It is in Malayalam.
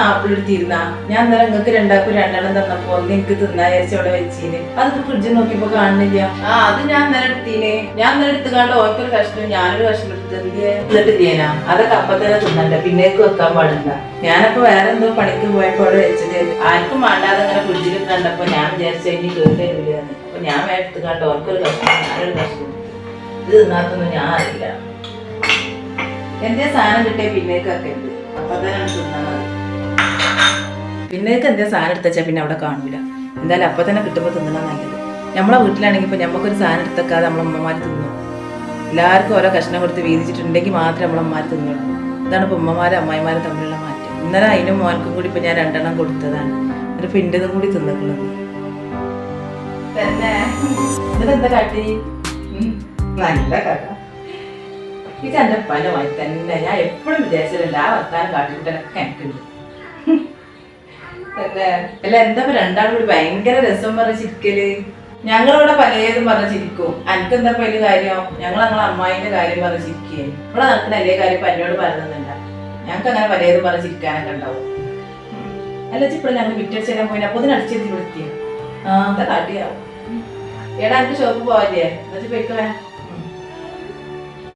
ആപ്പിൾ എടുത്തിരുന്നാ ഞാൻ അന്നേരം നിങ്ങൾക്ക് രണ്ടാക്കും രണ്ടെണ്ണം തന്നപ്പോ ഒന്ന് എനിക്ക് തിന്നാരിച്ച് അവിടെ വെച്ചീന് അത് ഫ്രിഡ്ജിൽ നോക്കിയപ്പോ കാണുന്നില്ല. അത് ഞാൻ അന്നേരം എടുത്തീനെ. ഞാൻ അന്നേരം എടുത്തുകാണ്ട് ഓർക്കൊരു കഷ്ണം ഞാനൊരു കഷ്ണം എന്നിട്ട് ചെയ്യാനാ അതൊക്കെ അപ്പൊ തന്നെ തിന്നണ്ട, പിന്നേക്ക് വെക്കാൻ പാടില്ല. ഞാനപ്പോ വേറെ എന്തോ പണിക്ക് പോയപ്പോ അവിടെ വെച്ചത് ആർക്കും വേണ്ടാതെ അങ്ങനെ ഫ്രിഡ്ജിൽ കണ്ടപ്പോ ഞാൻ വിചാരിച്ചു ഇനി കേട്ടില്ലാന്ന്. അപ്പൊ ഞാൻ എടുത്തുകാണ്ട് ഓർക്കൊരു കഷ്ണം ഞാനൊരു കഷ്ണം ഇത് തിന്നാത്തൊന്നും ഞാൻ അറിയില്ല. എന്തേ സാധനം കിട്ടിയ പിന്നേക്കൊക്കെ ഉണ്ട്, അപ്പൊ തന്നെ തിന്നാ മതി. പിന്നേക്ക് എന്തേ സാധനം എടുത്തുവെച്ചാൽ പിന്നെ അവിടെ കാണൂല. എന്തായാലും അപ്പൊ തന്നെ കിട്ടുമ്പോൾ തിന്നണം നല്ലത്. നമ്മളെ വീട്ടിലാണെങ്കിൽ ഇപ്പൊ നമുക്കൊരു സാധനം എടുത്തേക്കാതെ നമ്മളെ അമ്മമാർ തിന്നും. എല്ലാവർക്കും ഓരോ കഷ്ണം കൊടുത്ത് വീതിച്ചിട്ടുണ്ടെങ്കിൽ മാത്രമേ നമ്മളമ്മമാർ തിന്നുള്ളൂ. ഇതാണ് ഇപ്പൊ ഉമ്മമാരും അമ്മായിമാരും തമ്മിലുള്ള മാറ്റം. ഇന്നലെ അതിനും മോനക്കും കൂടി ഇപ്പൊ ഞാൻ 2 എണ്ണം കൊടുത്തതാണ്. ഒരു പിണ്ടതും കൂടി തിന്നിട്ടുള്ളത്. എന്താ കാട്ടി നല്ല കഥ. ഇത് എന്റെ പലമായി തന്നെ ഞാൻ എപ്പോഴും വിചാരിച്ചില്ല. ആ വർത്താനം കാട്ടിക്കൂട്ടനൊക്കെ എനിക്കുണ്ട്. അല്ല എന്താ രണ്ടാളും കൂടി ഭയങ്കര രസം പറഞ്ഞ ചിരിക്കല്. ഞങ്ങളിവിടെ പലതും പറഞ്ഞ് ചിരിക്കും. എനിക്കെന്താ വലിയ കാര്യം? ഞങ്ങൾ ഞങ്ങളെ അമ്മായിന്റെ കാര്യം പറഞ്ഞ് ചിരിക്കേ. ഇവിടെ നടക്കുന്ന എല്ലാ കാര്യം എന്നോട് പറയുന്നുണ്ട. ഞങ്ങൾക്ക് അങ്ങനെ പലതും പറഞ്ഞ് ചിരിക്കാനൊക്കെ ഉണ്ടാവും. അല്ല ഇപ്പോഴും ഞങ്ങൾ വിറ്റടിച്ച് തരാൻ പോയിന്. അപ്പൊ ഇതിനടിച്ചെത്തി വിളിക്കുക. എന്താ കാട്ടിയാവും. എടാ എനിക്ക് ഷോപ്പ് പോവാല്ലേ? എന്നിട്ട് പോയിക്കോ.